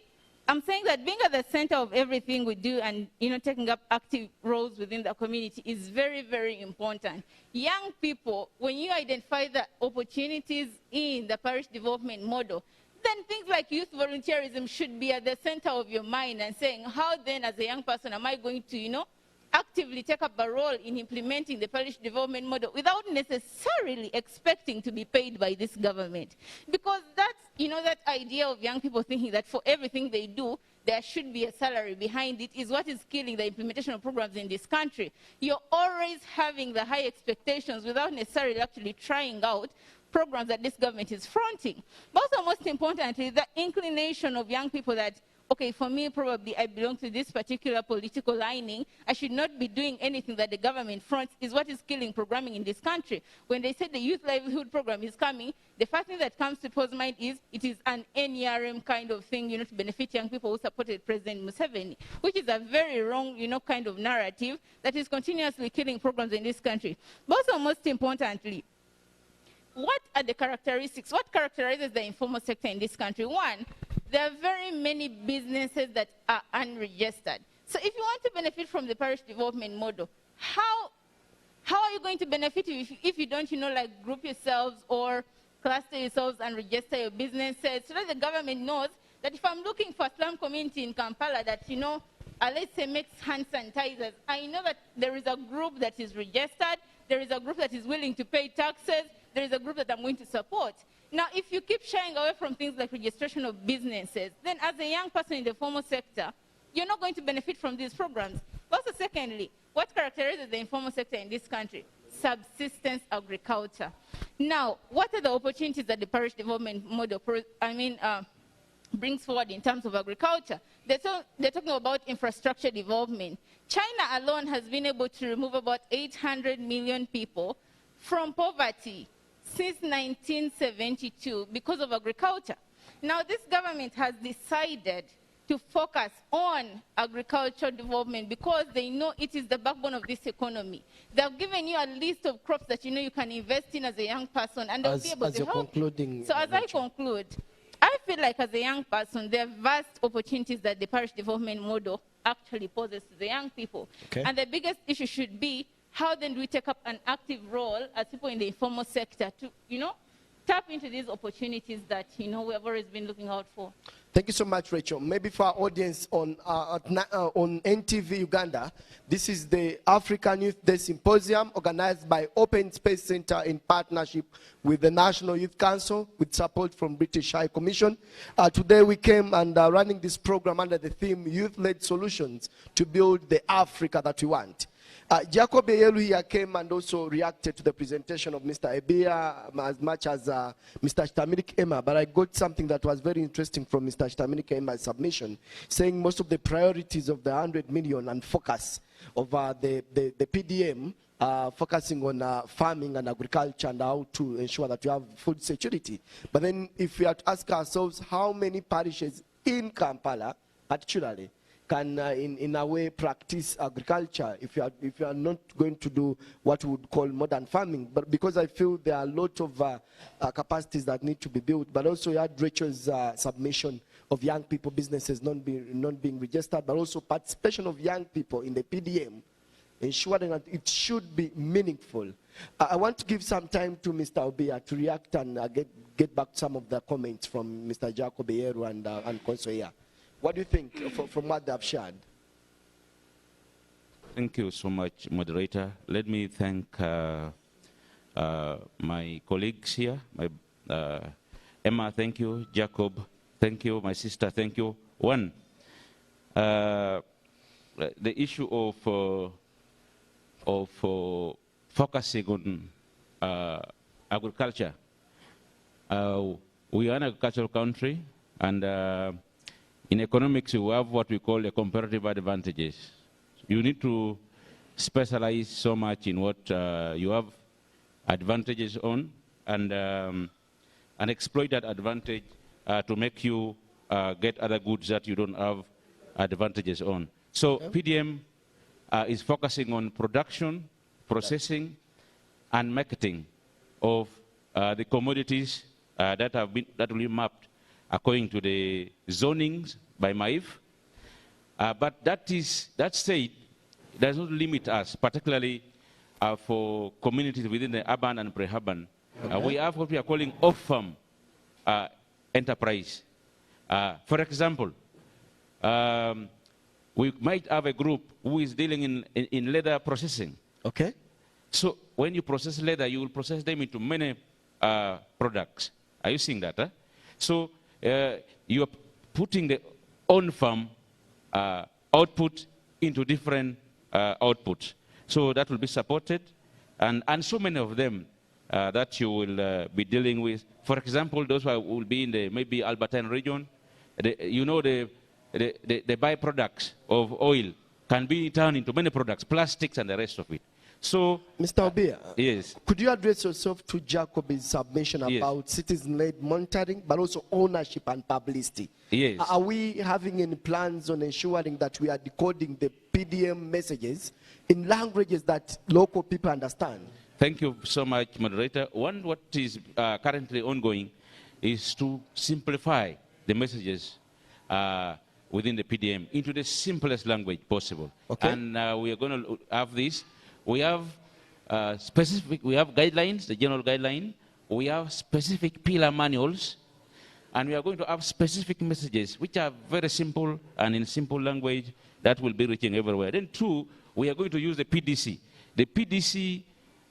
I'm saying that being at the center of everything we do and, you know, taking up active roles within the community is very, very important. Young people, when you identify the opportunities in the parish development model, then things like youth volunteerism should be at the center of your mind and saying, how then as a young person am I going to, you know, actively take up a role in implementing the parish development model without necessarily expecting to be paid by this government. Because that's, you know, that idea of young people thinking that for everything they do, there should be a salary behind it is what is killing the implementation of programs in this country. You're always having the high expectations without necessarily actually trying out programs that this government is fronting. But also, most importantly, the inclination of young people that, okay, for me, probably I belong to this particular political lining. I should not be doing anything that the government fronts is what is killing programming in this country. When they said the youth livelihood program is coming, the first thing that comes to people's mind is it is an NERM kind of thing, you know, to benefit young people who supported President Museveni, which is a very wrong, you know, kind of narrative that is continuously killing programs in this country. But also, most importantly, what are the characteristics? What characterizes the informal sector in this country? One, there are very many businesses that are unregistered. So if you want to benefit from the parish development model, how are you going to benefit if you don't, you know, like group yourselves or cluster yourselves and register your businesses so that the government knows that if I'm looking for a slum community in Kampala that, you know, let's say makes hand sanitizers, I know that there is a group that is registered, there is a group that is willing to pay taxes, there is a group that I'm going to support. Now, if you keep shying away from things like registration of businesses, then as a young person in the formal sector, you're not going to benefit from these programs. Also, secondly, what characterizes the informal sector in this country? Subsistence agriculture. Now, what are the opportunities that the parish development model brings forward in terms of agriculture? They're talking about infrastructure development. China alone has been able to remove about 800 million people from poverty since 1972 because of agriculture. Now, this government has decided to focus on agricultural development because they know it is the backbone of this economy. They've given you a list of crops that you know you can invest in as a young person, and they'll be able to help you. So as I conclude, I feel like as a young person, there are vast opportunities that the parish development model actually poses to the young people. Okay. And the biggest issue should be, how then do we take up an active role as people in the informal sector to, you know, tap into these opportunities that, you know, we have always been looking out for? Thank you so much, Rachel. Maybe for our audience on NTV Uganda, this is the African Youth Day Symposium organized by Open Space Center in partnership with the National Youth Council with support from British High Commission. Today we came and running this program under the theme Youth-Led Solutions to Build the Africa that we want. Jacob Eyelu here came and also reacted to the presentation of Mr. Ebia as much as Mr. Shtamilik Emma, but I got something that was very interesting from Mr. Shtamilik Emma's submission, saying most of the priorities of the 100 million and focus of the PDM focusing on farming and agriculture and how to ensure that we have food security. But then if we have to ask ourselves how many parishes in Kampala, particularly, can in a way practice agriculture if you are not going to do what we would call modern farming. But because I feel there are a lot of capacities that need to be built, but also you had Rachel's submission of young people businesses not being registered, but also participation of young people in the PDM, ensuring that it should be meaningful. I want to give some time to Mr. Obia to react and get back some of the comments from Mr. Jacob Eyelu and Consoya. What do you think from what they have shared? Thank you so much, moderator. Let me thank my colleagues here. Emma, thank you. Jacob, thank you. My sister, thank you. One, the issue of focusing on agriculture. We are an agricultural country, and in economics, you have what we call a comparative advantages. You need to specialize so much in what you have advantages on, and exploit that advantage to make you get other goods that you don't have advantages on. So PDM is focusing on production, processing, and marketing of the commodities that will be mapped according to the zonings by MAIF. But that said, does not limit us, particularly for communities within the urban and pre-urban. We have what we are calling off-farm enterprise. For example, we might have a group who is dealing in leather processing. Okay. So when you process leather, you will process them into many products. Are you seeing that? Huh? So you are putting the on-farm output into different outputs. So that will be supported, and so many of them that you will be dealing with. For example, those who will be in the maybe Albertine region, you know the byproducts of oil can be turned into many products, plastics and the rest of it. So, Mr. Obia, yes. Could you address yourself to Jacob's submission about citizen-led monitoring, but also ownership and publicity? Yes. Are we having any plans on ensuring that we are decoding the PDM messages in languages that local people understand? Thank you so much, moderator. What is currently ongoing is to simplify the messages within the PDM into the simplest language possible. Okay. And we are going to have this. We have we have guidelines, the general guideline. We have specific pillar manuals, and we are going to have specific messages, which are very simple and in simple language that will be reaching everywhere. Then two, we are going to use the PDC. The PDC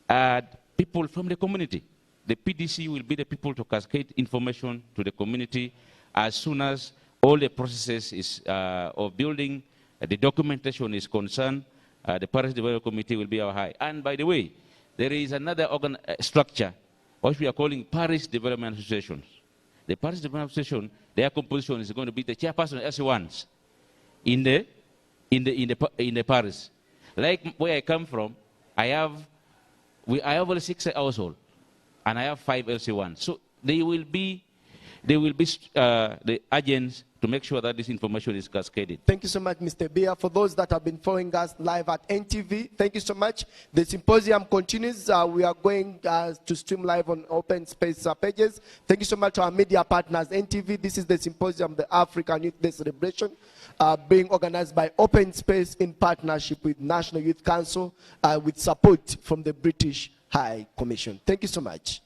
are people from the community. The PDC will be the people to cascade information to the community as soon as all the processes of building, the documentation is concerned. The Parish Development Committee will be our high. And by the way, there is another structure, which we are calling Parish Development Associations. The Parish Development Association, their composition is going to be the chairperson LC1s in the parish. Like where I come from, I have only 6 households, and I have 5 LC1s. So they will be the agents to make sure that this information is cascaded. Thank you so much, Mr. Bia. For those that have been following us live at NTV, thank you so much. The symposium continues. We are going to stream live on open space pages. Thank you so much to our media partners, NTV. This is the symposium, the African Youth Day Celebration, being organized by Open Space in partnership with National Youth Council, with support from the British High Commission. Thank you so much.